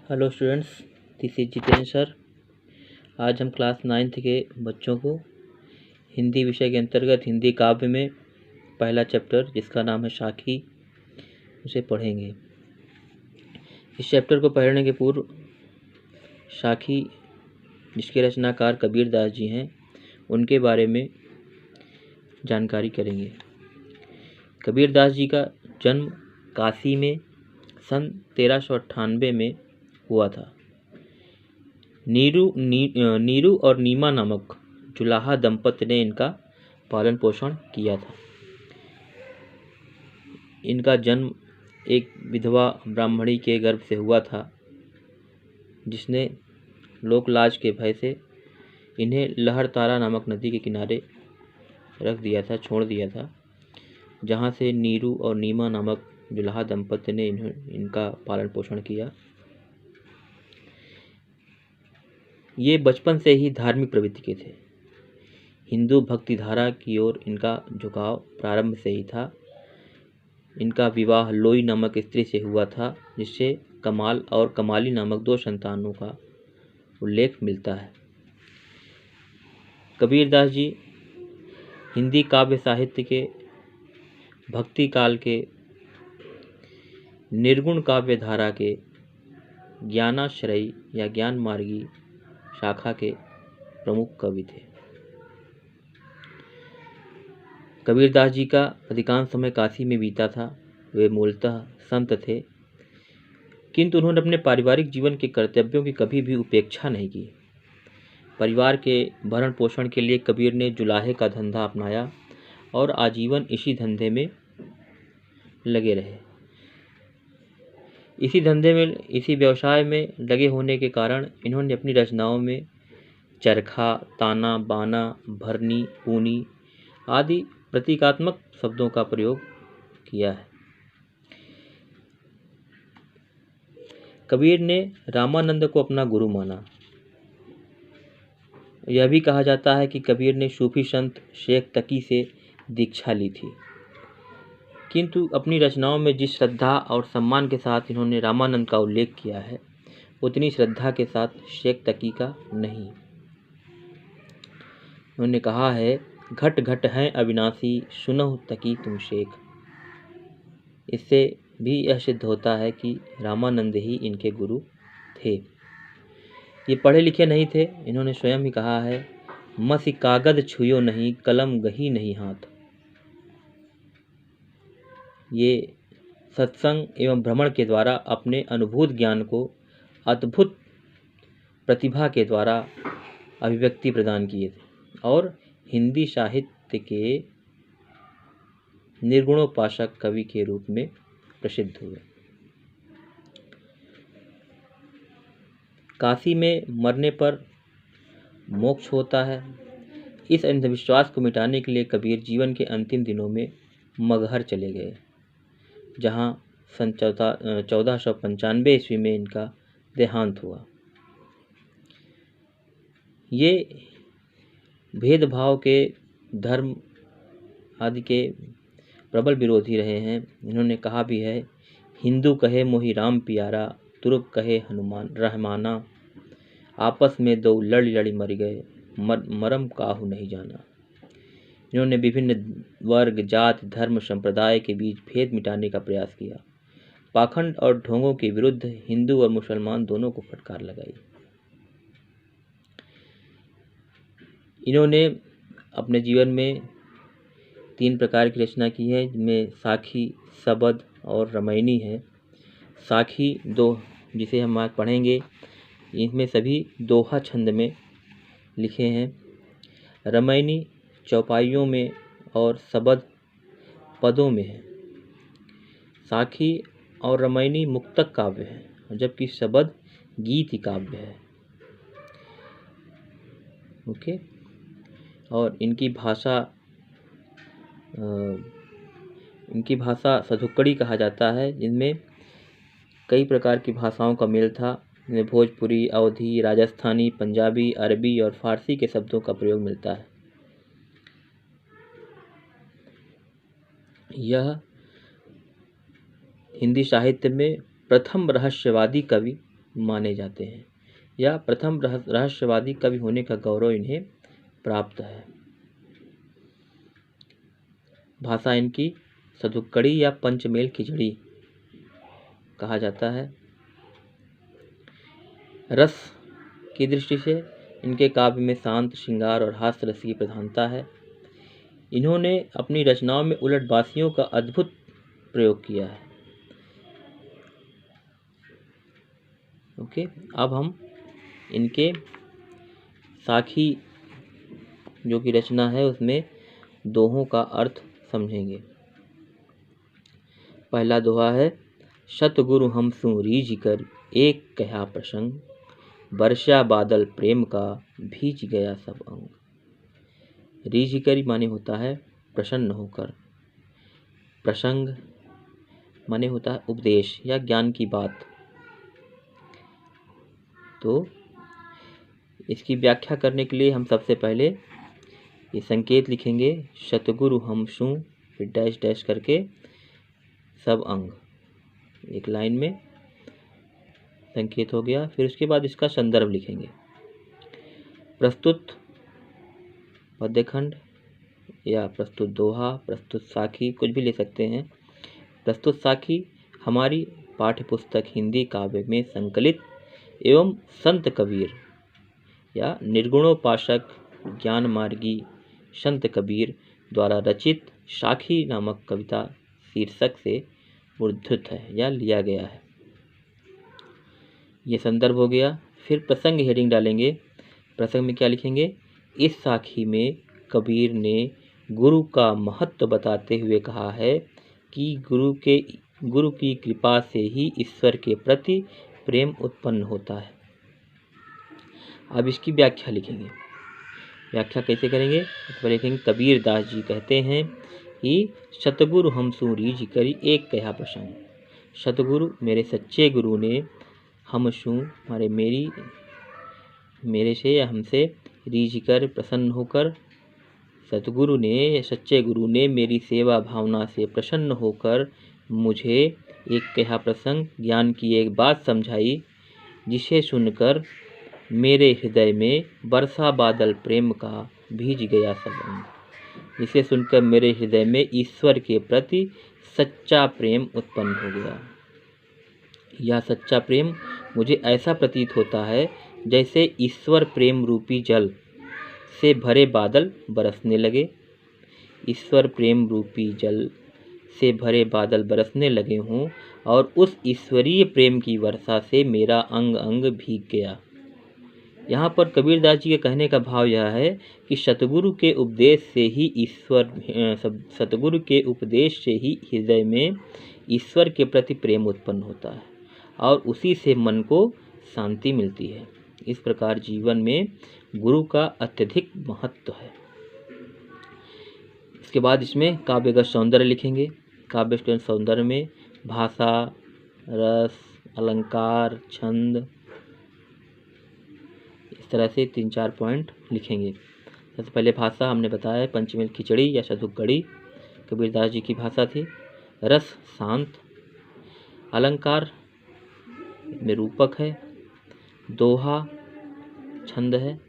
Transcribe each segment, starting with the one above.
Hello students, this is Jitendra sir. आज हम class 9th के बच्चों को हिंदी विषय के अंतर्गत हिंदी काव्य में पहला चैप्टर जिसका नाम है साखी उसे पढ़ेंगे। इस चैप्टर को पढ़ने के पूर्व साखी जिसके रचनाकार कबीर दास जी हैं उनके बारे में जानकारी करेंगे। कबीर दास जी का जन्म काशी में सन 1398 में हुआ था। नीरू और नीमा नामक जुलाहा दंपति ने इनका पालन पोषण किया था। इनका जन्म एक विधवा ब्राह्मणी के गर्भ से हुआ था, जिसने लोक लाज के भय से इन्हें लहरतारा नामक नदी के किनारे रख दिया था, छोड़ दिया था, जहाँ से नीरू और नीमा नामक जुलाहा दंपति ने इनका पालन पोषण किया। ये बचपन से ही धार्मिक प्रवृत्ति के थे। हिंदू भक्ति धारा की ओर इनका झुकाव प्रारंभ से ही था। इनका विवाह लोई नामक स्त्री से हुआ था, जिससे कमाल और कमाली नामक 2 संतानों का उल्लेख मिलता है। कबीर दास जी हिंदी काव्य साहित्य के भक्ति काल के निर्गुण काव्य धारा के ज्ञानाश्रयी या ज्ञान मार्गी शाखा के प्रमुख कवि थे। कबीर दास जी का अधिकांश समय काशी में बीता था। वे मूलतः संत थे, किंतु उन्होंने अपने पारिवारिक जीवन के कर्तव्यों की कभी भी उपेक्षा नहीं की। परिवार के भरण पोषण के लिए कबीर ने जुलाहे का धंधा अपनाया और आजीवन इसी धंधे में लगे रहे। इसी व्यवसाय में लगे होने के कारण इन्होंने अपनी रचनाओं में चरखा, ताना, बाना, भरनी, पूनी आदि प्रतीकात्मक शब्दों का प्रयोग किया है। कबीर ने रामानंद को अपना गुरु माना। यह भी कहा जाता है कि कबीर ने सूफी संत शेख तकी से दीक्षा ली थी, किंतु अपनी रचनाओं में जिस श्रद्धा और सम्मान के साथ इन्होंने रामानंद का उल्लेख किया है, उतनी श्रद्धा के साथ शेख तकी का नहीं। उन्होंने कहा है, घट घट हैं अविनाशी, सुनहु तकी तुम शेख। इससे भी यह सिद्ध होता है कि रामानंद ही इनके गुरु थे। ये पढ़े लिखे नहीं थे। इन्होंने स्वयं ही कहा है, मसी कागद छुयो नहीं, कलम गही नहीं हाथ। ये सत्संग एवं भ्रमण के द्वारा अपने अनुभूत ज्ञान को अद्भुत प्रतिभा के द्वारा अभिव्यक्ति प्रदान किए थे और हिंदी साहित्य के निर्गुणोपासक कवि के रूप में प्रसिद्ध हुए। काशी में मरने पर मोक्ष होता है। इस अंधविश्वास को मिटाने के लिए कबीर जीवन के अंतिम दिनों में मगहर चले गए, जहाँ सन 1495 ईस्वी में इनका देहांत हुआ। ये भेदभाव के, धर्म आदि के प्रबल विरोधी रहे हैं। इन्होंने कहा भी है, हिंदू कहे मोहि राम प्यारा, तुर्क कहे हनुमान रहमाना, आपस में दो लड़ी लड़ी मर गए, मरम काहू नहीं जाना। इन्होंने विभिन्न वर्ग, जात, धर्म, संप्रदाय के बीच भेद मिटाने का प्रयास किया। पाखंड और ढोंगों के विरुद्ध हिंदू और मुसलमान दोनों को फटकार लगाई। इन्होंने अपने जीवन में 3 प्रकार की रचना की है, जिनमें साखी, सबद और रामायणी है। साखी जिसे हम आज पढ़ेंगे, इनमें सभी दोहा छंद में लिखे हैं। रामायणी चौपाइयों में और सबद पदों में है। साखी और रामायणी मुक्तक काव्य है, जबकि सबद गीति काव्य है। ओके। और इनकी भाषा सधुक्कड़ी कहा जाता है, जिनमें कई प्रकार की भाषाओं का मेल था। इनमें भोजपुरी, अवधी, राजस्थानी, पंजाबी, अरबी और फारसी के शब्दों का प्रयोग मिलता है। यह हिंदी साहित्य में प्रथम रहस्यवादी कवि माने जाते हैं या प्रथम रहस्यवादी कवि होने का गौरव इन्हें प्राप्त है। भाषा इनकी सधुक्कड़ी या पंचमेल खिचड़ी कहा जाता है। रस की दृष्टि से इनके काव्य में शांत, श्रृंगार और हास्य रस की प्रधानता है। इन्होंने अपनी रचनाओं में उलटबासियों का अद्भुत प्रयोग किया है। ओके, अब हम इनके साखी जो की रचना है उसमें दोहों का अर्थ समझेंगे। पहला दोहा है, सतगुरु हमसु रीझ कर एक कहा प्रसंग, वर्षा बादल प्रेम का भीज गया सब अंग। रीझ कर माने होता है प्रसन्न होकर, प्रसंग माने होता है उपदेश या ज्ञान की बात। तो इसकी व्याख्या करने के लिए हम सबसे पहले ये संकेत लिखेंगे, सतगुरु हमसु फिर डैश डैश करके सब अंग, एक लाइन में संकेत हो गया। फिर उसके बाद इसका संदर्भ लिखेंगे। प्रस्तुत पद्यखंड या प्रस्तुत दोहा, प्रस्तुत साखी, कुछ भी ले सकते हैं। प्रस्तुत साखी हमारी पाठ्यपुस्तक हिंदी काव्य में संकलित एवं संत कबीर या निर्गुणोपासक ज्ञान मार्गी संत कबीर द्वारा रचित साखी नामक कविता शीर्षक से उद्धृत है या लिया गया है। ये संदर्भ हो गया। फिर प्रसंग हेडिंग डालेंगे। प्रसंग में क्या लिखेंगे, इस साखी में कबीर ने गुरु का महत्व बताते हुए कहा है कि गुरु की कृपा से ही ईश्वर के प्रति प्रेम उत्पन्न होता है। अब इसकी व्याख्या लिखेंगे। व्याख्या कैसे करेंगे, तो लिखेंगे, कबीर दास जी कहते हैं कि सतगुरु हमसु रीझ करी एक कहा प्रसंग। सतगुरु मेरे सच्चे गुरु ने हमसु हमारे मेरे से या हमसे रीझ कर प्रसन्न होकर, सतगुरु ने सच्चे गुरु ने मेरी सेवा भावना से प्रसन्न होकर मुझे एक कहा प्रसंग ज्ञान की एक बात समझाई, जिसे सुनकर मेरे हृदय में वर्षा बादल प्रेम का भीज गया सब अंग। जिसे सुनकर मेरे हृदय में ईश्वर के प्रति सच्चा प्रेम उत्पन्न हो गया। यह सच्चा प्रेम मुझे ऐसा प्रतीत होता है जैसे ईश्वर प्रेम रूपी जल से भरे बादल बरसने लगे। ईश्वर प्रेम रूपी जल से भरे बादल बरसने लगे हों और उस ईश्वरीय प्रेम की वर्षा से मेरा अंग अंग भीग गया। यहाँ पर कबीरदास जी के कहने का भाव यह है कि सतगुरु के उपदेश से ही हृदय में ईश्वर के प्रति प्रेम उत्पन्न होता है और उसी से मन को शांति मिलती है। इस प्रकार जीवन में गुरु का अत्यधिक महत्व है। इसके बाद इसमें काव्यगत सौंदर्य लिखेंगे। काव्य सौंदर्य में भाषा, रस, अलंकार, छंद, इस तरह से 3-4 पॉइंट लिखेंगे। सबसे पहले भाषा हमने बताया, पंचमेल खिचड़ी या सधुक्कड़ी कबीरदास जी की भाषा थी। रस शांत, अलंकार में रूपक है, दोहा छंद है।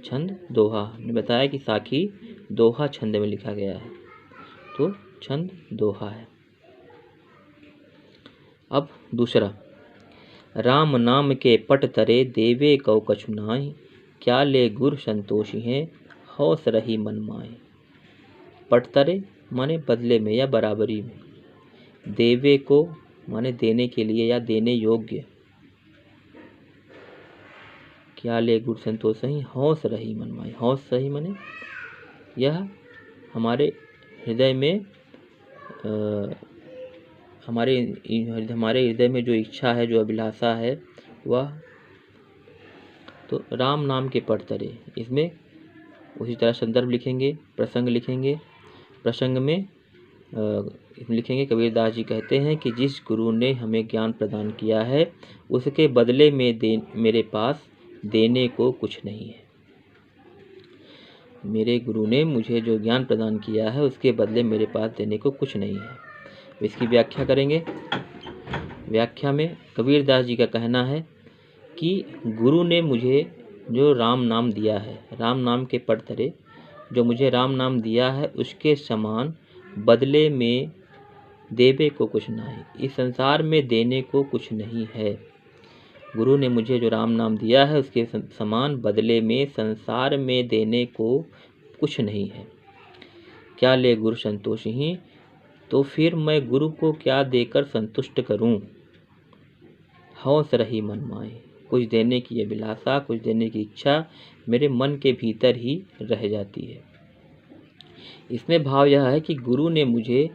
छंद दोहा हमने बताया कि साखी दोहा छंद में लिखा गया है, तो छंद दोहा है। अब दूसरा, राम नाम के पट तरे देवे कौ कछु नाहि, क्या ले गुर संतोषी हैं हौस रही मन माए। पट तरे माने बदले में या बराबरी में, देवे को माने देने के लिए या देने योग्य, क्या ले गुर संतोषी हौस रही मन माए। हौस रही माने यह हमारे हृदय में हमारे हृदय में जो इच्छा है, जो अभिलाषा है वह, तो राम नाम के पट तरे, इसमें उसी तरह संदर्भ लिखेंगे, प्रसंग लिखेंगे। प्रसंग में लिखेंगे, कबीरदास जी कहते हैं कि जिस गुरु ने हमें ज्ञान प्रदान किया है उसके बदले में मेरे पास देने को कुछ नहीं है। मेरे गुरु ने मुझे जो ज्ञान प्रदान किया है उसके बदले मेरे पास देने को कुछ नहीं है। इसकी व्याख्या करेंगे। व्याख्या में कबीरदास जी का कहना है कि गुरु ने मुझे जो राम नाम दिया है, राम नाम के पट तरे जो मुझे राम नाम दिया है, उसके समान बदले में देवे को कुछ नहीं, इस संसार में देने को कुछ नहीं है। गुरु ने मुझे जो राम नाम दिया है उसके समान बदले में संसार में देने को कुछ नहीं है। क्या ले गुरु संतोष ही, तो फिर मैं गुरु को क्या देकर संतुष्ट करूं। हौस रही मन माए, कुछ देने की अभिलाषा, कुछ देने की इच्छा मेरे मन के भीतर ही रह जाती है। इसमें भाव यह है कि गुरु ने मुझे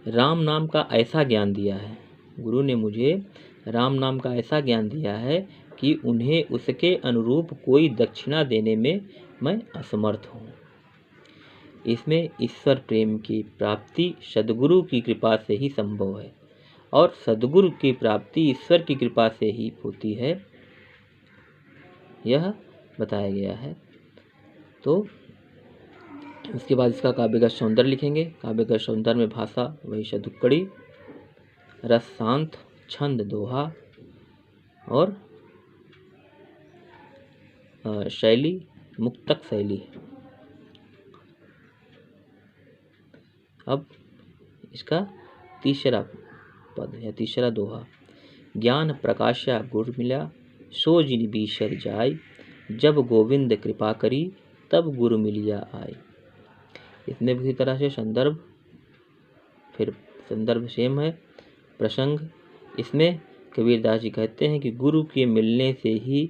राम नाम का ऐसा ज्ञान दिया है, गुरु ने मुझे राम नाम का ऐसा ज्ञान दिया है कि उन्हें उसके अनुरूप कोई दक्षिणा देने में मैं असमर्थ हूँ। इसमें ईश्वर प्रेम की प्राप्ति सद्गुरु की कृपा से ही संभव है और सद्गुरु की प्राप्ति ईश्वर की कृपा से ही होती है, यह बताया गया है। तो उसके बाद इसका काव्यगत सौंदर्य लिखेंगे। काव्यगत सौंदर्य में भाषा वही शतुक्कड़ी, रस शांत, छंद दोहा और शैली मुक्तक शैली। अब इसका तीसरा पद या तीसरा दोहा। ज्ञान प्रकाशा गुर मिला, सो जिन बीसर जाय, जब गोविंद कृपा करी तब गुरु मिलिया आए। इसमें भी इसी तरह से संदर्भ, फिर संदर्भ सेम है, प्रसंग। इसमें कबीरदास जी कहते हैं कि गुरु के मिलने से ही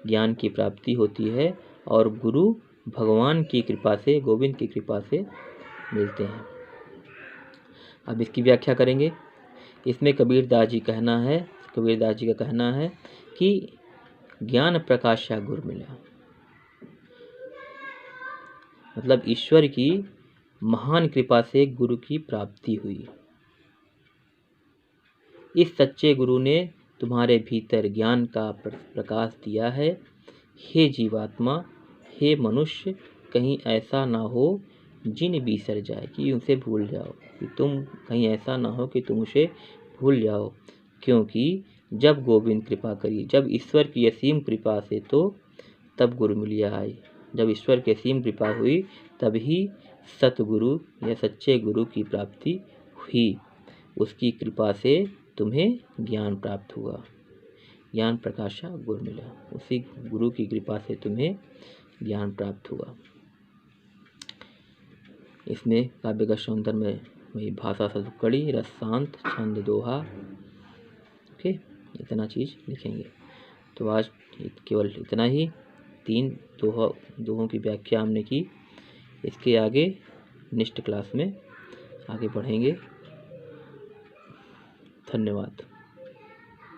ज्ञान की प्राप्ति होती है और गुरु भगवान की कृपा से, गोविंद की कृपा से मिलते हैं। अब इसकी व्याख्या करेंगे। इसमें कबीरदास जी का कहना है कि ज्ञान प्रकाशा गुर मिला, मतलब ईश्वर की महान कृपा से गुरु की प्राप्ति हुई। इस सच्चे गुरु ने तुम्हारे भीतर ज्ञान का प्रकाश दिया है। हे जीवात्मा, हे मनुष्य, कहीं ऐसा ना हो जिन बिसर जाए, कि उसे भूल जाओ, कि तुम कहीं ऐसा ना हो कि तुम उसे भूल जाओ। क्योंकि जब गोविंद कृपा करी, जब ईश्वर की असीम कृपा से तो तब गुरु मिलिया आई, जब ईश्वर की असीम कृपा हुई तभी सतगुरु या सच्चे गुरु की प्राप्ति हुई। उसकी कृपा से तुम्हें ज्ञान प्राप्त हुआ, ज्ञान प्रकाशा गुरु मिला, उसी गुरु की कृपा से तुम्हें ज्ञान प्राप्त हुआ। इसमें काव्यगत सौंदर्य में वही भाषा शतुक्कड़ी, रस शांत, छंद दोहा। ओके, इतना चीज़ लिखेंगे। तो आज केवल इतना ही, 3 दोहों की व्याख्या हमने की। इसके आगे नेक्स्ट क्लास में आगे बढ़ेंगे। धन्यवाद।